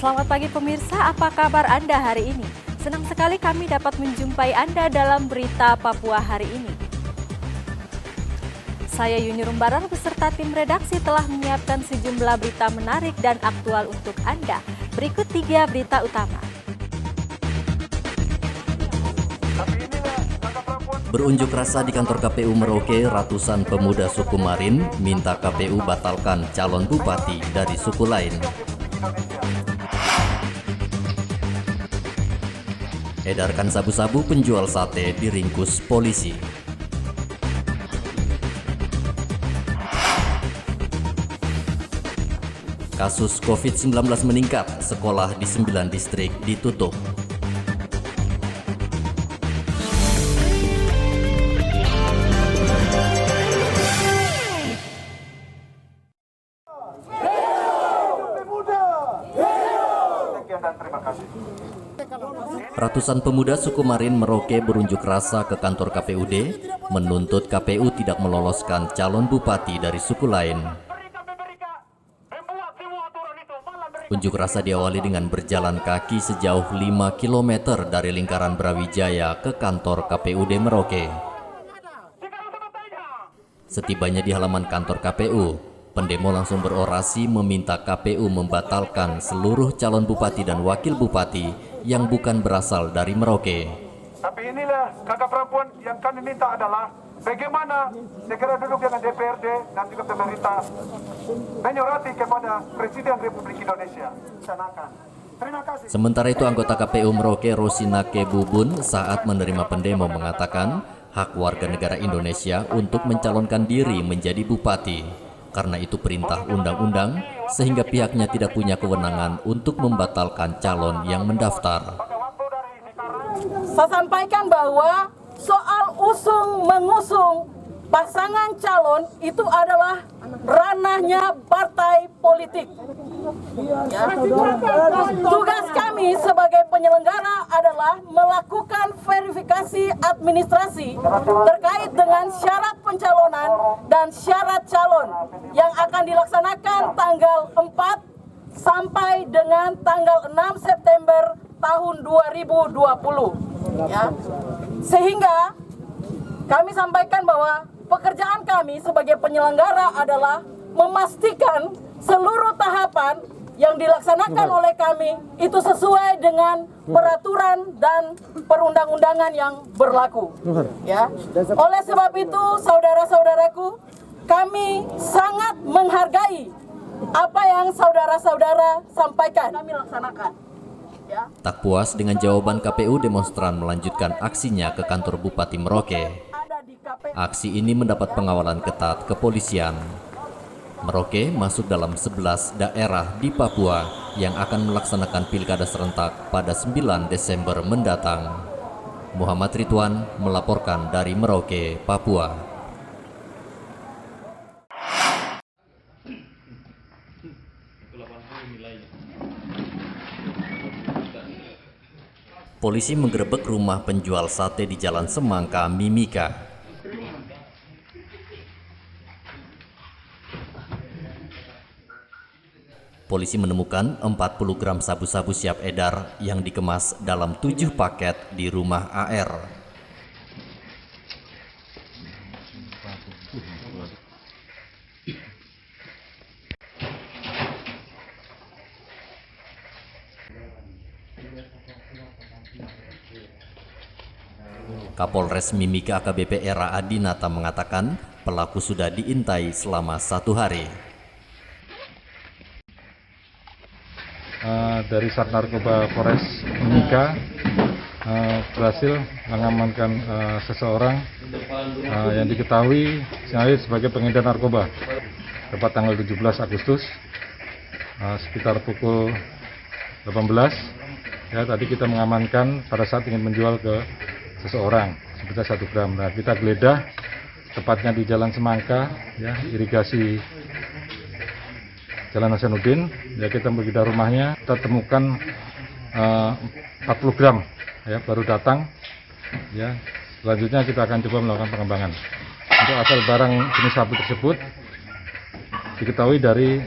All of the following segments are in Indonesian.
Selamat pagi pemirsa, apa kabar Anda hari ini? Senang sekali kami dapat menjumpai Anda dalam berita Papua hari ini. Saya Yuni Rumbaran beserta tim redaksi telah menyiapkan sejumlah berita menarik dan aktual untuk Anda. Berikut 3 berita utama. Berunjuk rasa di kantor KPU Merauke, ratusan pemuda suku Marin minta KPU batalkan calon bupati dari suku lain. Edarkan sabu-sabu penjual sate diringkus polisi. Kasus COVID-19 meningkat, sekolah di 9 distrik ditutup. Ratusan pemuda suku Marin Merauke berunjuk rasa ke kantor KPUD menuntut KPU tidak meloloskan calon bupati dari suku lain. Unjuk rasa diawali dengan berjalan kaki sejauh 5 km dari lingkaran Brawijaya ke kantor KPUD Merauke. Setibanya di halaman kantor KPU, pendemo langsung berorasi meminta KPU membatalkan seluruh calon bupati dan wakil bupati yang bukan berasal dari Merauke. Tapi inilah kakak perempuan yang kami minta adalah bagaimana segera duduk dengan DPRD dan juga pemerintah menyurati kepada Presiden Republik Indonesia. Terima kasih. Sementara itu anggota KPU Merauke Rosinake Bubun saat menerima pendemo mengatakan hak warga negara Indonesia untuk mencalonkan diri menjadi bupati. Karena itu perintah undang-undang, sehingga pihaknya tidak punya kewenangan untuk membatalkan calon yang mendaftar. Saya sampaikan bahwa soal usung-mengusung pasangan calon itu adalah ranahnya partai politik. Ya. Tugas kami sebagai penyelenggara adalah melakukan verifikasi administrasi terkait dengan syarat pencalonan dan syarat calon yang akan dilaksanakan tanggal 4 sampai dengan tanggal 6 September tahun 2020. Ya. Sehingga kami sampaikan bahwa pekerjaan kami sebagai penyelenggara adalah memastikan seluruh tahapan yang dilaksanakan oleh kami itu sesuai dengan peraturan dan perundang-undangan yang berlaku. Ya. Oleh sebab itu, saudara-saudaraku, kami sangat menghargai apa yang saudara-saudara sampaikan. Kami laksanakan. Ya. Tak puas dengan jawaban KPU, demonstran melanjutkan aksinya ke kantor Bupati Merauke. Aksi ini mendapat pengawalan ketat kepolisian. Merauke masuk dalam 11 daerah di Papua yang akan melaksanakan pilkada serentak pada 9 Desember mendatang. Muhammad Ridwan melaporkan dari Merauke, Papua. Polisi menggerebek rumah penjual sate di Jalan Semangka, Mimika. Polisi menemukan 40 gram sabu-sabu siap edar yang dikemas dalam 7 paket di rumah AR. Kapolres Mimika AKBP Era Adinata mengatakan pelaku sudah diintai selama 1 hari. Dari Sat Narkoba Polres Mimika berhasil mengamankan seseorang yang diketahui sebagai pengedar narkoba. Tepat tanggal 17 Agustus sekitar pukul 18 ya, tadi kita mengamankan pada saat ingin menjual ke seseorang sebesar 1 gram. Nah, kita geledah tepatnya di Jalan Semangka ya, irigasi Jalan Hasanuddin, ya, kita menggeledah rumahnya, kita temukan 40 gram, ya, baru datang, ya. Selanjutnya kita akan coba melakukan pengembangan. Untuk asal barang jenis sabu tersebut diketahui dari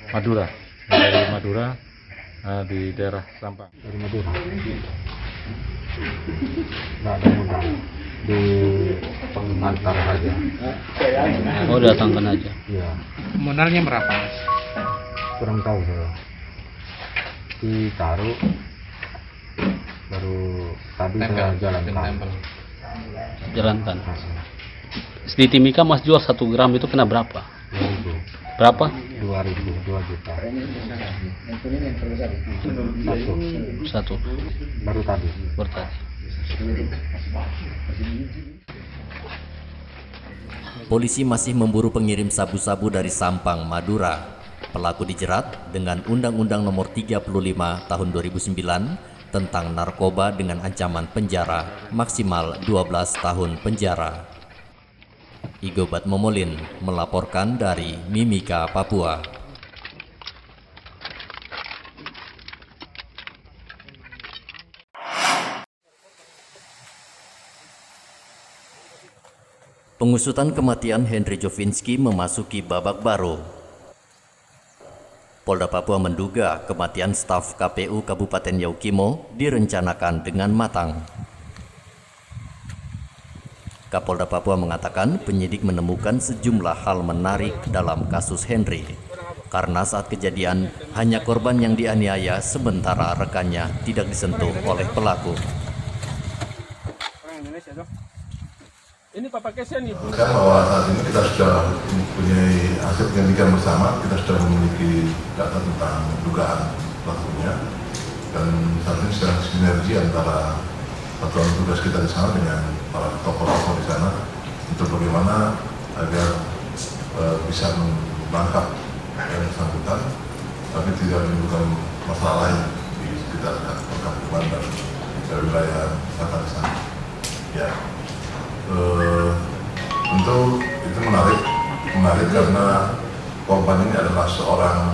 Madura, di daerah Sampang. Dari Madura. Nggak ada modal, di pengantar saja. Oh, datangkan aja. Iya. Modalnya berapa? Kurang tahu saya. Ditaruh, baru tadi saya jalankan. Jalankan. Di Timika Mas jual 1 gram itu kena berapa? 2.000. Berapa? 2.000, 2 juta. Satu. Baru tadi. Bertadi. Polisi masih memburu pengirim sabu-sabu dari Sampang, Madura. Pelaku dijerat dengan Undang-Undang Nomor 35 Tahun 2009 tentang narkoba dengan ancaman penjara maksimal 12 tahun penjara. Igobat Momolin melaporkan dari Mimika, Papua. Pengusutan kematian Henry Jovinski memasuki babak baru. Polda Papua menduga kematian staf KPU Kabupaten Yaukimo direncanakan dengan matang. Kapolda Papua mengatakan penyidik menemukan sejumlah hal menarik dalam kasus Henry. Karena saat kejadian hanya korban yang dianiaya sementara rekannya tidak disentuh oleh pelaku. Ini Papa Kesya nih. Kan bahwa saat ini kita sudah mempunyai hasil penyelidikan bersama, kita sudah memiliki data tentang dugaan pelakunya, dan saat ini sedang sinergi antara satuan tugas kita di sana dengan para tokoh-tokoh di sana untuk bagaimana agar bisa menangkap yang bersangkutan, tapi tidak menimbulkan masalah lain di sekitar perkampungan dan wilayah selatan di sana. Ya. Tentu itu menarik karena korban ini adalah seorang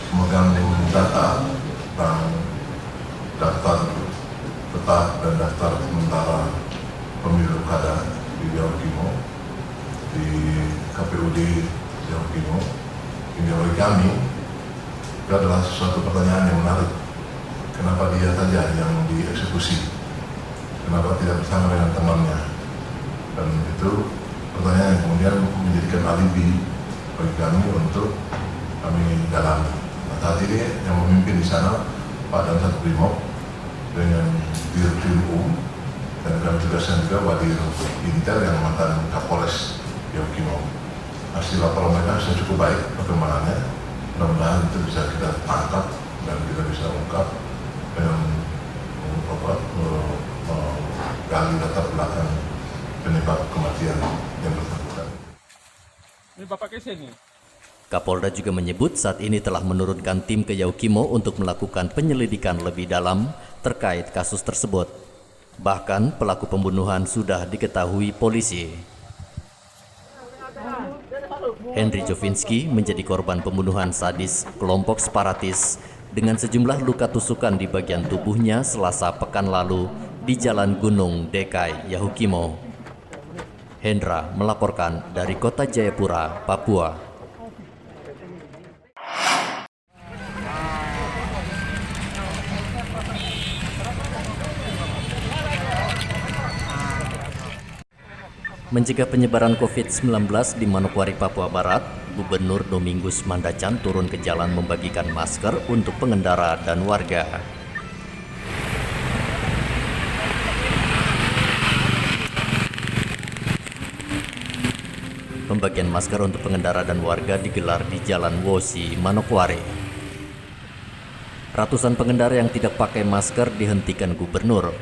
pemegang data tentang daftar tetap dan daftar sementara pemilu kada di Yaukimo, di KPUD Yaukimo. Ini bagi kami itu adalah sesuatu pertanyaan yang menarik. Kenapa dia saja yang dieksekusi? Kenapa tidak bersama dengan temannya? Dan itu pertanyaan yang kemudian menjadikan alibi bagi kami untuk kami dalami. Nah, saat ini yang memimpin di sana Pak Damsat Brimob dengan Dirkrim dan kami tugaskan juga Wadir Intel yang mantan Kapolres Yaukimo. Hasil laporan mereka sudah cukup baik perkembangannya. Mudah-mudahan itu bisa kita tangkap dan kita bisa ungkap dengan gali latar belakang penyebab kematian yang bersangkutan. Ini Bapak Kesya nih. Kapolda juga menyebut saat ini telah menurunkan tim ke Yaukimo untuk melakukan penyelidikan lebih dalam terkait kasus tersebut. Bahkan pelaku pembunuhan sudah diketahui polisi. Henry Jovinski menjadi korban pembunuhan sadis kelompok separatis dengan sejumlah luka tusukan di bagian tubuhnya Selasa pekan lalu di Jalan Gunung Dekai, Yaukimo. Hendra melaporkan dari Kota Jayapura, Papua. Mencegah penyebaran COVID-19 di Manokwari, Papua Barat, Gubernur Domingus Mandacan turun ke jalan membagikan masker untuk pengendara dan warga. Pembagian masker untuk pengendara dan warga digelar di Jalan Wosi, Manokwari. Ratusan pengendara yang tidak pakai masker dihentikan Gubernur.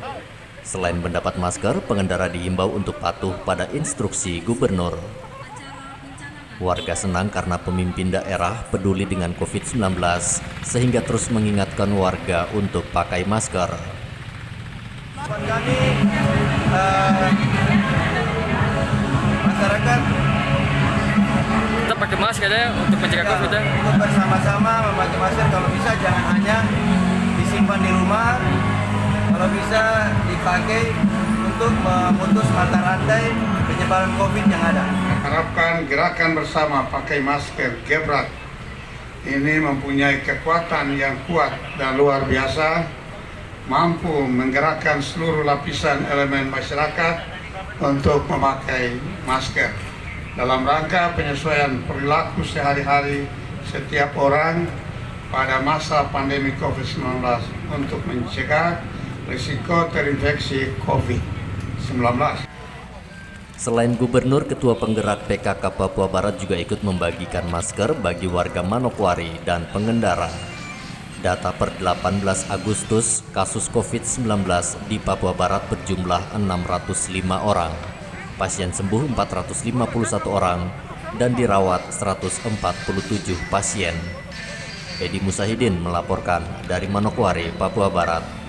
Selain mendapat masker, pengendara diimbau untuk patuh pada instruksi Gubernur. Warga senang karena pemimpin daerah peduli dengan COVID-19 sehingga terus mengingatkan warga untuk pakai masker. Kami masyarakat Kita pakai masker ya untuk mencegah COVID ya. Untuk bersama-sama memakai masker, kalau bisa jangan hanya disimpan di rumah, kalau bisa dipakai untuk memutus mata rantai penyebaran COVID yang ada. Harapkan gerakan bersama pakai masker gebrak ini mempunyai kekuatan yang kuat dan luar biasa, mampu menggerakkan seluruh lapisan elemen masyarakat untuk memakai masker dalam rangka penyesuaian perilaku sehari-hari setiap orang pada masa pandemi COVID-19 untuk mencegah risiko terinfeksi COVID-19. Selain gubernur, ketua penggerak PKK Papua Barat juga ikut membagikan masker bagi warga Manokwari dan pengendara. Data per 18 Agustus, kasus COVID-19 di Papua Barat berjumlah 605 orang, pasien sembuh 451 orang, dan dirawat 147 pasien. Edi Musahidin melaporkan dari Manokwari, Papua Barat.